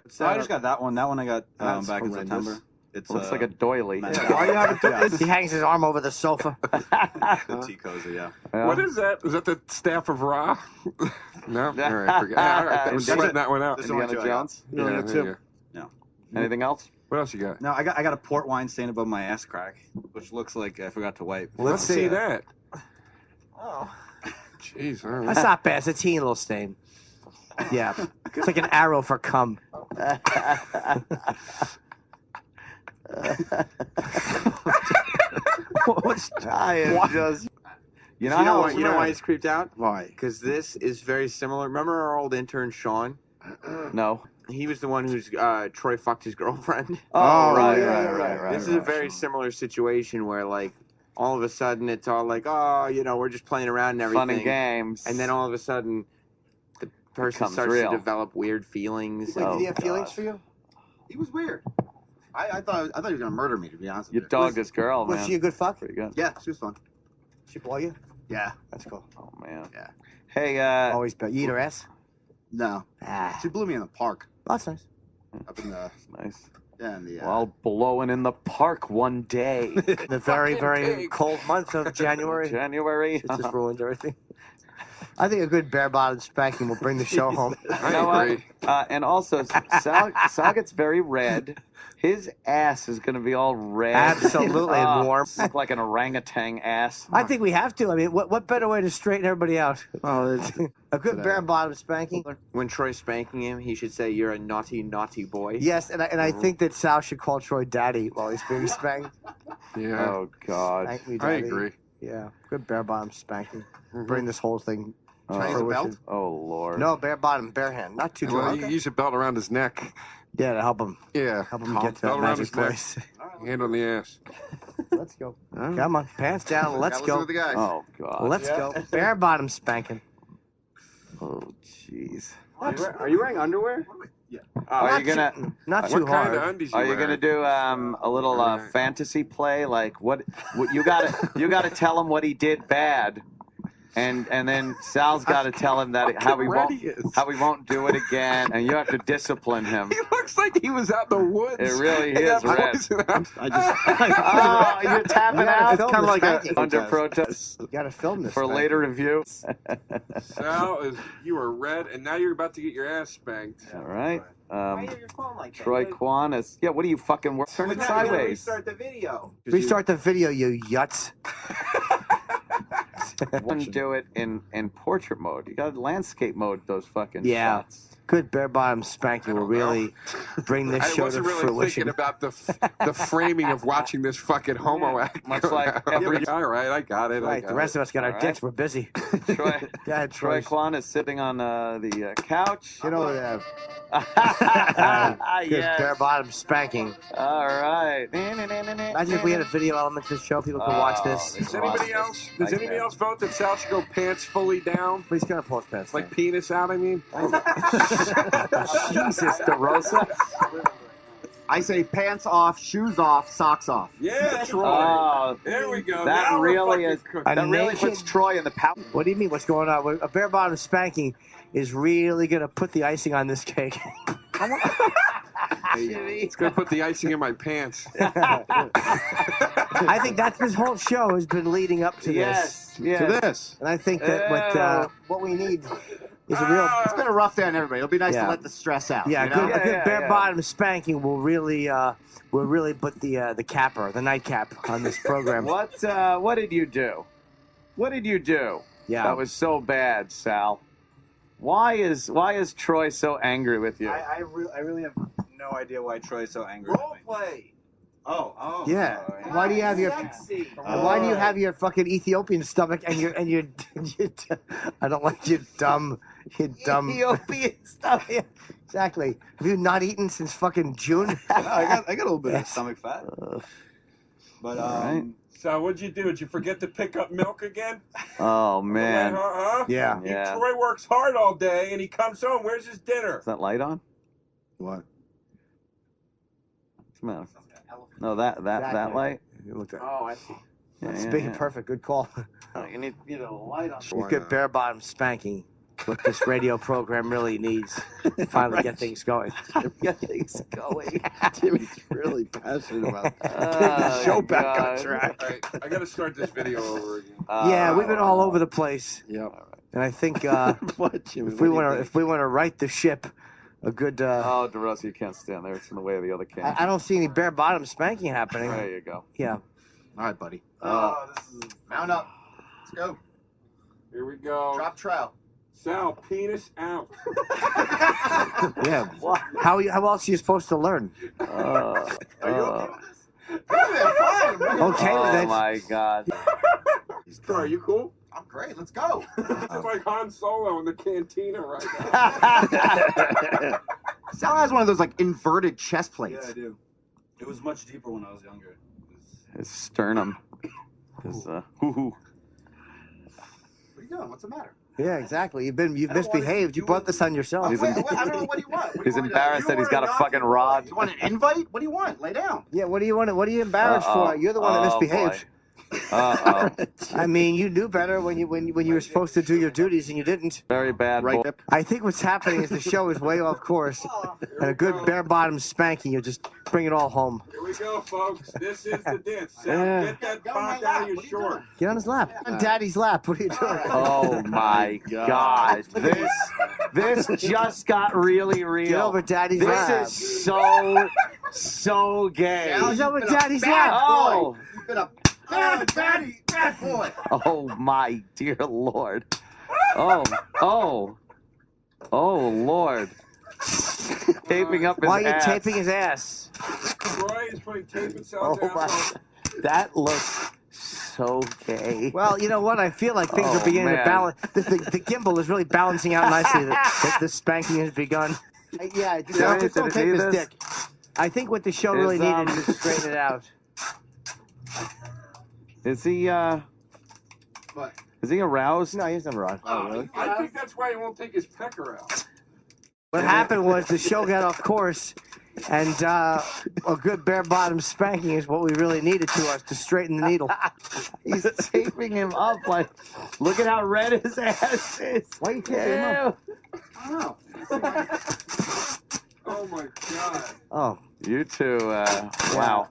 So I just got that one. That one I got That's back in horrendous. September. It's Looks like a doily. Why you have it? He hangs his arm over the sofa. the tea cozy, yeah. What is that? Is that the staff of Ra? No? All right, forget. All right, I was That's sweating it. that one out. This is the one Indiana too I got. Jones. You only got two. No. Anything else? What else you got? No, I got a port wine stain above my ass crack, which looks like I forgot to wipe. Let's see that. Oh. Jeez, all right. That's not bad. It's a teeny little stain. Yeah. It's like an arrow for cum. What's I just. You know why he's creeped out? Why? Because this is very similar. Remember our old intern Sean? No. He was the one who's Troy fucked his girlfriend. Oh, right. This is a very similar situation where like all of a sudden it's all like, oh, you know, we're just playing around and everything. Fun and games. And then all of a sudden the person Becomes starts real. to develop weird feelings. Wait, and- did he have feelings for you? He was weird. I thought he was gonna murder me, to be honest with You you. dogged this girl, man. Was she a good fuck? Pretty good. Yeah, she was fun. She blow you? Yeah. That's cool. Oh man. Yeah. Hey, Always bet. You eat her ass? No. Ah. She blew me in the park. That's nice. Up in the nice. yeah, in the While blowing in the park one day. The very, very pig. cold month of January. January. It just ruined everything. I think a good bare-bottom spanking will bring the show home. I agree. And also, Sal gets very red. His ass is going to be all red. Absolutely, and warm. Look like an orangutan ass. I think we have to. I mean, what better way to straighten everybody out? Oh, it's A good bare-bottom spanking. When Troy's spanking him, he should say, "You're a naughty, naughty boy." Yes, and I think that Sal should call Troy Daddy while he's being spanked. Yeah. Oh God. Spank me, I Daddy. agree. Yeah, good bare-bottom spanking. Bring this whole thing. Oh, to fruition. Oh Lord. No, bare-bottom, bare hand. Not too Well, dry. you use a belt around his neck. Yeah, to help him. Yeah. Help him get to that Belt around magic his neck. place. Hand on the ass. Let's go. Come on, pants down. Let's Gotta listen go. to the guys. Oh God. Let's go. Bare-bottom spanking. Oh jeez. Are you wearing underwear? Yeah. Are you gonna? Not What too kind hard. of undies Are you wearing? gonna do a little fantasy play? Like what you gotta tell him what he did bad, and then Sal's got to tell him that how he won't do it again, and you have to discipline him. He looks like he was out in the woods. It really and is that red. poison out. I just. Oh, you're tapping out. It's kind of like Under protest You gotta film this for thing. later review. Sal, you were red, and now you're about to get your ass spanked. All right. Why are your phone like that? Troy Kwan is. Yeah. What are you fucking? Turn it sideways. Restart the video. Restart the video, you yuts. Wouldn't do it in portrait mode. You got landscape mode. Those fucking Yeah. shots. Good bare bottom spanking will really bring this I show to wasn't really fruition. thinking about the framing of watching this fucking homo act. Much like every. All right, I got it. Right, the rest of us got our dicks. We're busy. Troy, Go ahead, Troy Kwan is sitting on the couch. You know, good Yes. bare bottom spanking. All right. Imagine if we had a video element to the show. People could watch this. Does anybody else vote that Sal should go pants fully down? But he's gonna pull his pants like penis out. I mean. Jesus, Derosa. I say pants off, shoes off, socks off. Yeah, Troy. Oh, there we go. That Now we're really is. fucking That really puts Troy in the power. What do you mean? What's going on? A bare bottom spanking is really gonna put the icing on this cake. It's gonna put the icing in my pants. I think that's this whole show has been leading up to Yes, this. yes. To this. And I think that what we need is a real. It's been a rough day on everybody. It'll be nice Yeah. to let the stress out. Yeah, you good, know? a good bare bottom spanking will really put the capper, the nightcap on this program. What did you do? What did you do? Yeah. That was so bad, Sal. Why is Troy so angry with you? I really have no idea why Troy's so angry with me. Play. Oh. Yeah. Why do you have your Why do you have your fucking Ethiopian stomach and your I don't like your dumb Ethiopian stomach. Exactly. Have you not eaten since fucking June? I got a little bit of stomach fat. But So what'd you do? Did you forget to pick up milk again? Oh man. Yeah. Yeah. Troy works hard all day and he comes home. Where's his dinner? Is that light on? What? What's the matter? No, that light. You looked at. Oh, I see. Speaking perfect. Good call. You need a light on. Good bare bottom spanking. What this radio program really needs to finally get things going. Get things going. Jimmy's really passionate about Oh, the show back God. on track. All right, I gotta start this video over again. Yeah, we've been all over the place. Yep. And I think What, Jimmy? if we want to right the ship, a good. Oh, Derosa, you can't stand there. It's in the way of the other camera. I don't see any bare bottom spanking happening. There you go. Yeah. All right, buddy. This is Mount up. Let's go. Here we go. Drop trowel. Sal, penis out. Yeah. How else are you supposed to learn? Are you okay with this? Okay with Oh it. my God. Troy, are you cool? I'm great. Let's go. It's like Han Solo in the cantina right now. Sal has one of those like inverted chest Yeah, plates. I do. It was much deeper when I was younger. His sternum. His hoo-hoo. Where you going? What's the matter? Yeah, exactly. You've misbehaved. You brought this on yourself. He's I don't know. What do you want? He's embarrassed that he's got a fucking rod. You want an invite? What do you want? Lay down. Yeah. What do you want? What are you embarrassed for? You're the one that misbehaved. I mean, you knew better when you were supposed to do your duties and you didn't. Very bad. Right. boy. I think what's happening is the show is way off course, and a good bare bottom spanking, you'll just bring it all home. Here we go, folks. This is the dance. Sal, Yeah. get that cock out of your short. Get on his lap. On Daddy's lap. What are you doing? Oh my God. This just got really real. Get over Daddy's This lap. is so gay. He's over Daddy's lap. Oh. You've been a bad boy. Oh my dear Lord. Oh Lord. Taping up his Why are you ass. taping his ass? Troy is putting tape in Sal's Oh my. ass. That looks so gay. Well, you know what? I feel like things Oh, are beginning man. to balance. The gimbal is really balancing out nicely. That the spanking has begun. Yeah, just Yeah, don't did it tape need his this? dick. I think what the show really needed is to straighten it out. Is he What? is he aroused? No, he's never on. Oh, really? I think that's why he won't take his pecker out. What happened was the show got off course, and a good bare bottom spanking is what we really needed to straighten the needle. He's taping him up like, look at how red his ass is. Why are you taping him up? I don't know. Oh my God. Oh, You two, wow.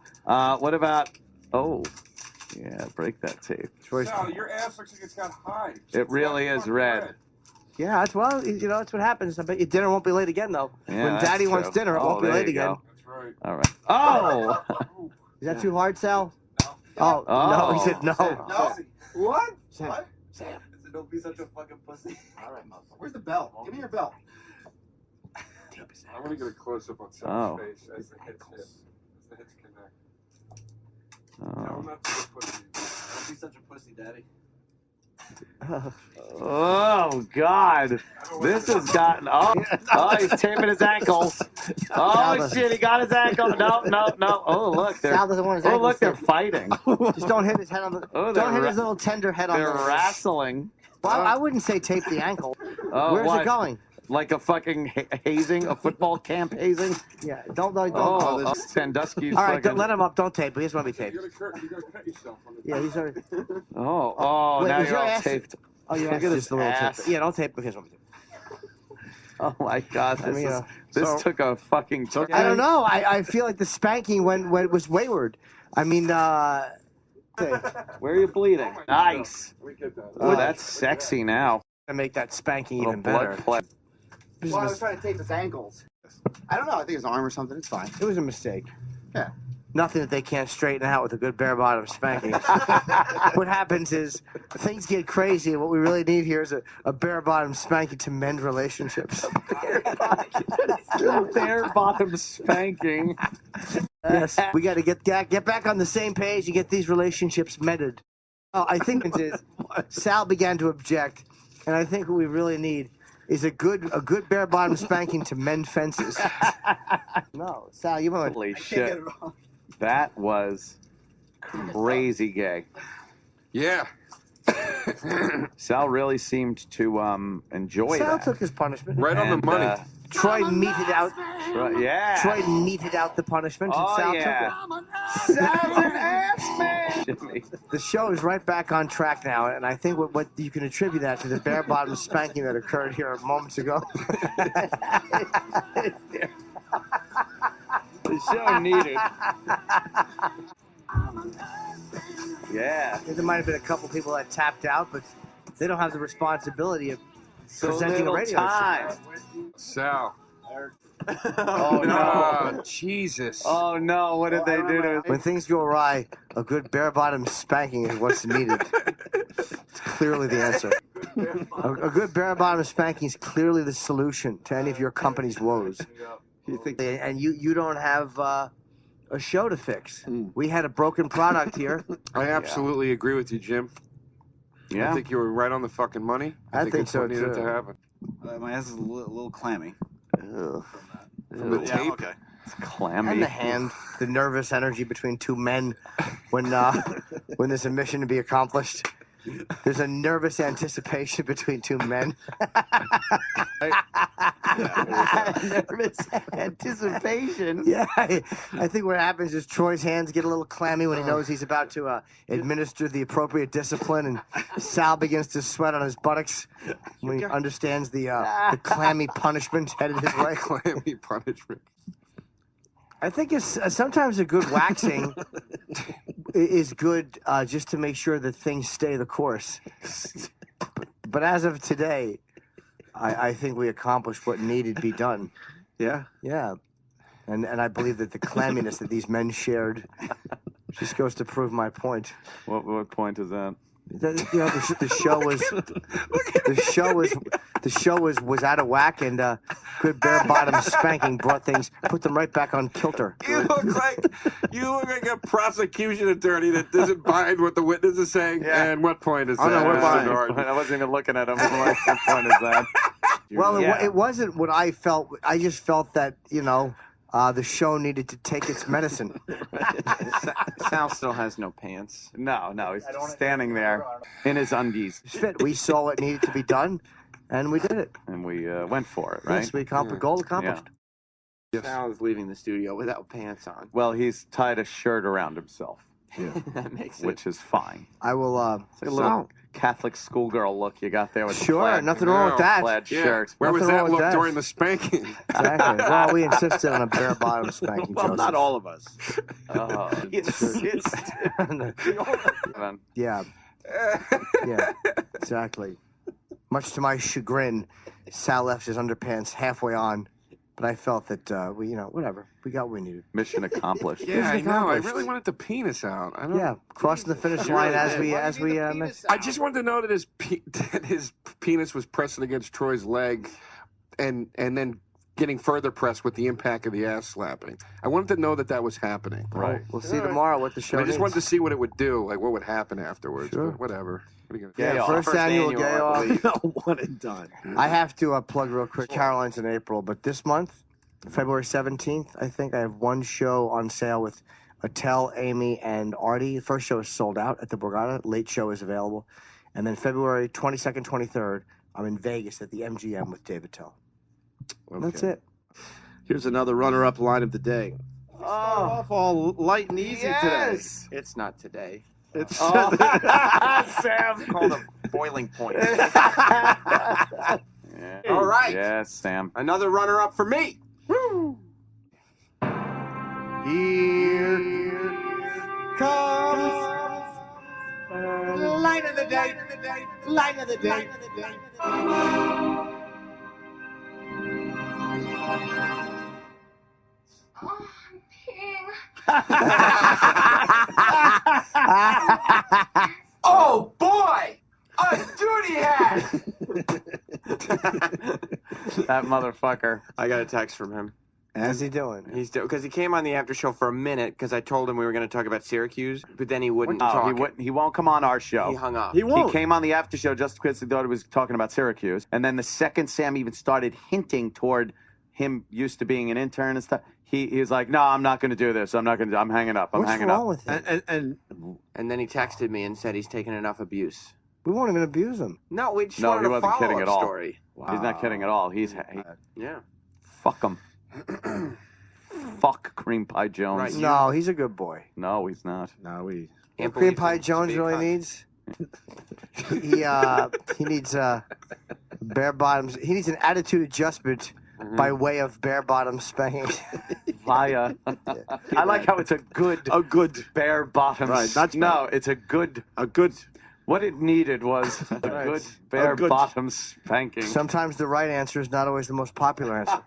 What about, yeah, break that tape. Sal, your ass looks like it's got hives. It really is red. yeah. That's that's what happens. I bet your dinner won't be late again, though. Yeah, when that's Daddy wants true. dinner, it Oh, won't be there late you again. go. That's right. All right. Oh! Is that too hard, Sal? No. Oh, no, he said no. No. What? Said, What? Sam. Don't be such a fucking pussy. All right, motherfucker. Where's the belt? Give me your belt. I want to get a close up on Sal's face as the hits connect. No, I'm not such a pussy. Don't be such a pussy, Daddy. Oh God! This has gotten. Oh, he's taping his ankles. Oh shit! He got his ankle. No. Oh look, Sal doesn't want his oh look, ankles they're taped. fighting. Just don't hit his head on the. Don't hit his little tender head on the. They're wrestling. Well, I wouldn't say tape the ankle. Oh, Where's what? it going? Like a fucking hazing, a football camp hazing. Yeah, don't. Oh, Sandusky's. All right, fucking... let him up. Don't tape. He doesn't want to be taped. You gotta cut yourself. Yeah, he's already. Oh, wait, now is you're your all ass- taped. Oh, you're Look at his just a little ass. tape. Yeah, don't tape because. Oh my God! This so- took a fucking. I don't know. I feel like the spanking was wayward. I mean, Where are you bleeding? Nice. Oh, that's sexy now. To make that spanking even blood better. play. Well, I was trying to tape his ankles. I don't know. I think his arm or something. It's fine. It was a mistake. Yeah. Nothing that they can't straighten out with a good bare bottom spanking. What happens is things get crazy, and what we really need here is a bare bottom spanking to mend relationships. Bare bottom spanking. Yes, we got to get back on the same page and get these relationships mended. Oh, I think it is. Sal began to object, and I think what we really need is a good bare bottom spanking to mend fences. No, Sal, you want Holy shit! That was crazy gay. Yeah. Sal really seemed to enjoy Sal that. took his punishment. Right on the money. Troy meted out. Yeah. Troy meted out the punishment, and Oh, Sal yeah. took it. Sal's an ass man. Jimmy. The show is right back on track now, and I think what you can attribute that to the bare bottom spanking that occurred here moments ago. The show needed. Yeah. There might have been a couple people that tapped out, but they don't have the responsibility of So presenting a little radio time. show. Sal. Oh no. Jesus. Oh no, what did they do to When things go awry, a good bare bottom spanking is what's needed. It's clearly the answer. A good bare bottom spanking is clearly the solution to any of your company's woes. You think, and you don't have a show to fix. We had a broken product here. I absolutely agree with you, Jim. Yeah. I think you were right on the fucking money. I think it's so, what needed too. to happen. My ass is a little clammy. From the tape. Okay. It's clammy. And the hand, the nervous energy between two men when there's a mission to be accomplished. There's a nervous anticipation between two men. Nervous anticipation. Yeah, I think what happens is Troy's hands get a little clammy when he knows he's about to administer the appropriate discipline, and Sal begins to sweat on his buttocks when he understands the clammy punishment headed his way. Clammy punishment. I think it's sometimes a good waxing is good just to make sure that things stay the course. But as of today, I think we accomplished what needed to be done. Yeah. Yeah. And I believe that the clamminess that these men shared just goes to prove my point. What point is that? You know, the show was out of whack, and good bare bottom spanking put them right back on kilter. You look like a prosecution attorney that doesn't mind what the witness is saying. Yeah. And what point is Oh, that? no, we're Mr. fine. Norton? I wasn't even looking at him. I'm like, what point is that? Well, Yeah. it wasn't what I felt. I just felt that the show needed to take its medicine. Sal still has no pants. No, he's standing there in his undies. We saw what needed to be done, and we did it. And we went for it, right? Yes, we accomplished. Goal accomplished. Sal is leaving the studio without pants on. Well, he's tied a shirt around himself, That makes it. which is fine. I will. It's like a little Catholic schoolgirl look you got there with the Sure, plaid, nothing wrong with that. plaid Yeah. shirt. Where was Nothing that wrong with look that. during the spanking? Exactly. Well, we insisted on a bare bottom spanking. Well, Joseph. not all of us. Oh, Yeah. Yeah. Exactly. Much to my chagrin, Sal left his underpants halfway on But I felt that we, whatever, we got what we needed. Mission accomplished. Yeah, I Mission know. I accomplished. really wanted the penis out. I don't. Yeah, crossing the finish line as we missed. I just wanted to know that his penis was pressing against Troy's leg, and then getting further pressed with the impact of the ass slapping. I wanted to know that was happening. Right. We'll see tomorrow what the show. I just needs. wanted to see what it would do, like what would happen afterwards. Sure. But whatever. What are you Yeah, gonna first annual gay off. One and done. I have to plug real quick. Caroline's in April, but this month, February 17th, I think I have one show on sale with Attell, Amy, and Artie. The first show is sold out at the Borgata. Late show is available. And then February 22nd, 23rd, I'm in Vegas at the MGM with David Tell. Okay. That's it. Here's another runner-up line of the day. Start off all light and easy today. It's not today. It's Sam called a boiling point. Yeah. All right. Yes, Sam. Another runner-up for me. Here comes Line of the day. Line of the day. Oh boy! A duty hat! That motherfucker. I got a text from him. How's he doing? He's because he came on the after show for a minute because I told him we were going to talk about Syracuse, but then he wouldn't talk. He won't come on our show. He hung up. He came on the after show just because he thought he was talking about Syracuse. And then the second Sam even started hinting toward him used to being an intern and stuff, he was like, no, I'm not going to do this. I'm hanging up. I'm hanging up. What's wrong with him? And then he texted me and said he's taken enough abuse. We won't even abuse him. No, we just No, wanted he a wasn't kidding at follow-up all. story. Wow. He's not kidding at all. Yeah. Fuck him. Fuck Cream Pie Jones. Right, no, he's a good boy. No, he's not. No, we. What Cream Pie Jones really needs? He needs bare bottoms. He needs an attitude adjustment by way of bare bottom spanking. Via. I like how it's a good bare bottoms. Right, that's no, it's a good. What it needed was a good bare bottom spanking. Sometimes the right answer is not always the most popular answer.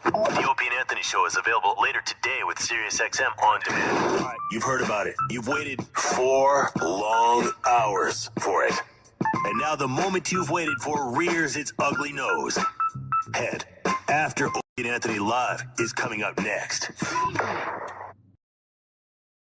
The Opie and Anthony show is available later today with SiriusXM on demand. You've heard about it. You've waited 4 long hours for it. And now the moment you've waited for rears its ugly nose. Head after Opie and Anthony Live is coming up next.